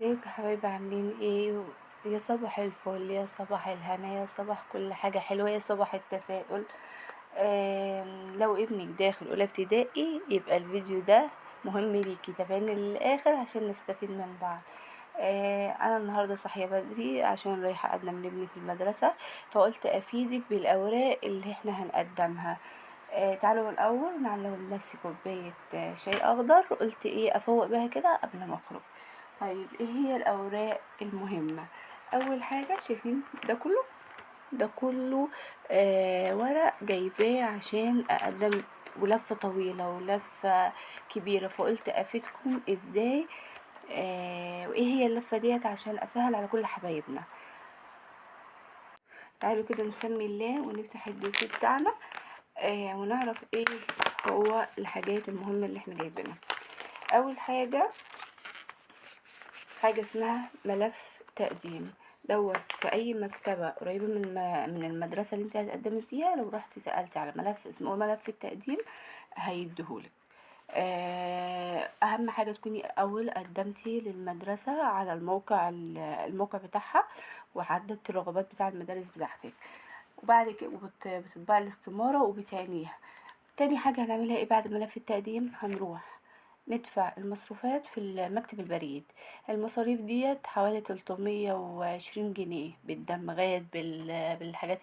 ازيكم يا حبايبي عاملين ايه؟ يا صباح الفل، يا صباح الهنا، يا صباح كل حاجة حلوة، يا صباح التفاؤل. لو ابنك داخل اولى ابتدائي يبقى الفيديو ده مهم ليكي، تابعني للاخر عشان نستفيد من بعض. انا النهارده صاحيه بدري عشان رايحه اقدم لابني في المدرسه، فقلت افيدك بالاوراق اللي احنا هنقدمها. تعالوا الاول نعمل لنفسي كوبايه شاي اخضر، قلت ايه افوق بيها كده قبل ما اخرج. طيب ايه هي الاوراق المهمه؟ اول حاجه شايفين ده كله ورق جايباه عشان اقدم، ولفه طويله ولفه كبيره، فقلت افيدكم ازاي. وايه هي اللفه ديت عشان اسهل على كل حبايبنا. تعالوا كده نسمي الله ونفتح الدوس بتاعنا، ونعرف ايه هو الحاجات المهمه اللي احنا جايبينها. اول حاجة اسمها ملف تقديم، دوت في اي مكتبة قريبة من المدرسة اللي انت هتقدمي فيها. لو رحتي سألتي على ملف اسمه ملف التقديم هيديهولك. اهم حاجة تكوني اول قدمتي للمدرسة على الموقع بتاعها، وحددتي الرغبات بتاع المدارس بتاعتك، وبعد كده بتطبعي الاستمارة وبتعينيها. تاني حاجة هنعملها ايه بعد ملف التقديم؟ هنروح ندفع المصروفات في مكتب البريد. المصاريف ديت حوالي 320 جنيه بالدمغات بالحاجات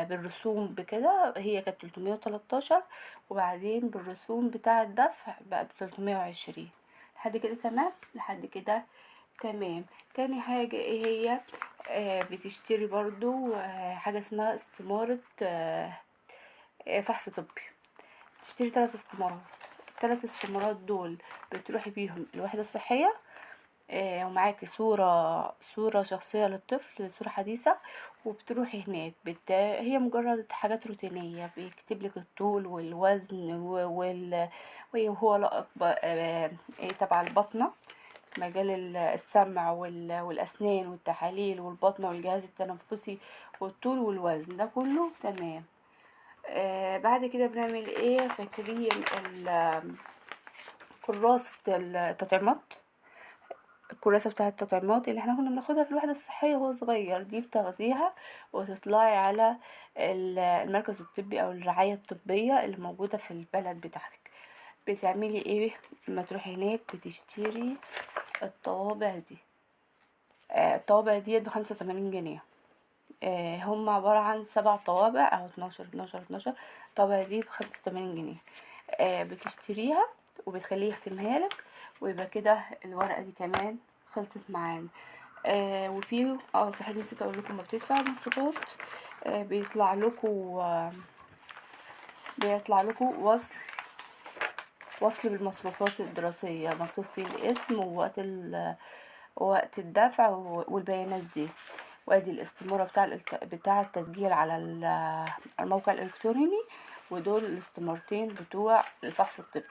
بالرسوم بكده. هي كانت 313، وبعدين بالرسوم بتاع الدفع بقى ب320. لحد كده تمام، لحد كده تمام. تاني حاجة ايه هي؟ بتشتري برضو حاجة اسمها استمارة فحص طبي. تشتري 3 استمارات. ال3 استمارات دول بتروحي بيهم الوحدة الصحية، ومعاكي صورة شخصية للطفل، صورة حديثة، وبتروحي هناك هي مجرد حاجات روتينية، بيكتب لك الطول والوزن وهو لائق تبع البطنة، مجال السمع والأسنان والتحاليل والبطنة والجهاز التنفسي والطول والوزن، ده كله تمام. بعد كده بنعمل ايه؟ فاكرين كراسة التطعيمات؟ الكراسة بتاعة التطعيمات اللي احنا كنا بناخدها في الوحدة الصحية وهو صغير، دي بتاخديها وتطلعي على المركز الطبي او الرعاية الطبية اللي موجودة في البلد بتاعتك. بتعملي ايه لما تروحي هناك؟ بتشتري الطوابع دي. الطوابع دي ب85 جنيه. هم عبارة عن 7 طوابع او 12 طابع، دي ب85 جنيه. بتشتريها وبتخليه يختمها لك، ويبقى كده الورقة دي كمان خلصت معانا. وفي صحيح نسيت اقول لكم، ما بتدفع المصروفات بيطلع لكم وصل بالمصروفات الدراسية، مكتوب فيه الاسم ووقت الدفع والبيانات دي. وادي الاستمارة بتاع التسجيل على الموقع الالكتروني، ودول الاستمارتين بتوع الفحص الطبي.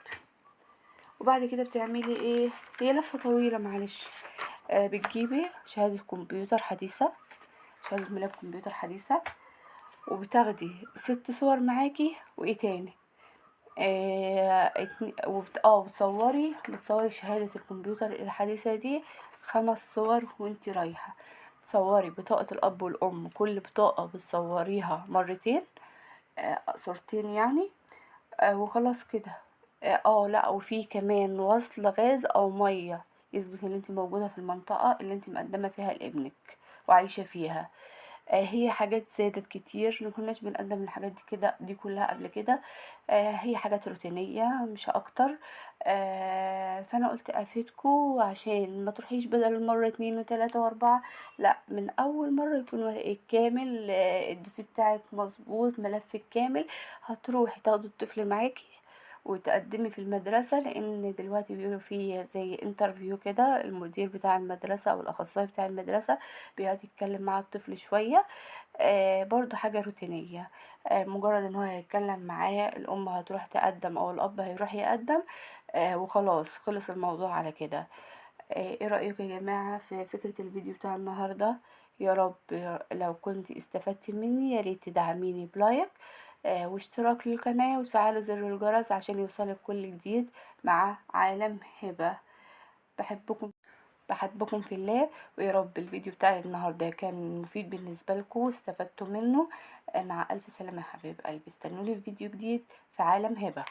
وبعد كده بتعملي ايه؟ هي لفة طويلة معلش. بتجيبي شهادة ميلاد كمبيوتر حديثة، وبتاخدي 6 صور معاكي، وايه تاني؟ بتصوري شهادة الكمبيوتر الحديثة دي 5 صور وانتي رايحة. تصوري بطاقة الأب والأم، كل بطاقة بتصوريها مرتين، صورتين يعني. وخلاص كده. لا، وفي كمان وصل غاز أو مية يثبت ان انت موجودة في المنطقة اللي انت مقدمة فيها لابنك وعايشة فيها. هي حاجات زادت كتير، ما كناش بنقدم الحاجات دي كده، دي كلها قبل كده. هي حاجات روتينية مش اكتر. فانا قلت افيدكو عشان ما تروحيش بدل المرة 2 و3 و4، لا، من اول مرة يكون الكامل، الدوسي بتاعك مظبوط، ملفك كامل. هتروحي تاخدي الطفل معاكي وتقدمي في المدرسة، لان دلوقتي بيقولوا فيه زي انترفيو كده، المدير بتاع المدرسة او الاخصائي بتاع المدرسة بيقعد يتكلم مع الطفل شوية. برضو حاجة روتينية. مجرد ان هو هيتكلم معاه، الام هتروح تقدم او الاب هيروح يقدم، وخلاص خلص الموضوع على كده. ايه رأيك يا جماعة في فكرة الفيديو بتاع النهاردة؟ يا رب لو كنت استفدتي مني، يا ريت تدعميني بلايك واشتراك للقناة وتفعلوا زر الجرس عشان يوصلك كل جديد مع عالم هبة. بحبكم في الله، ويا رب الفيديو بتاعي النهارده كان مفيد بالنسبه لكم واستفدتوا منه. مع الف سلامه يا حبايب قلبي، استنوني في فيديو جديد في عالم هبه.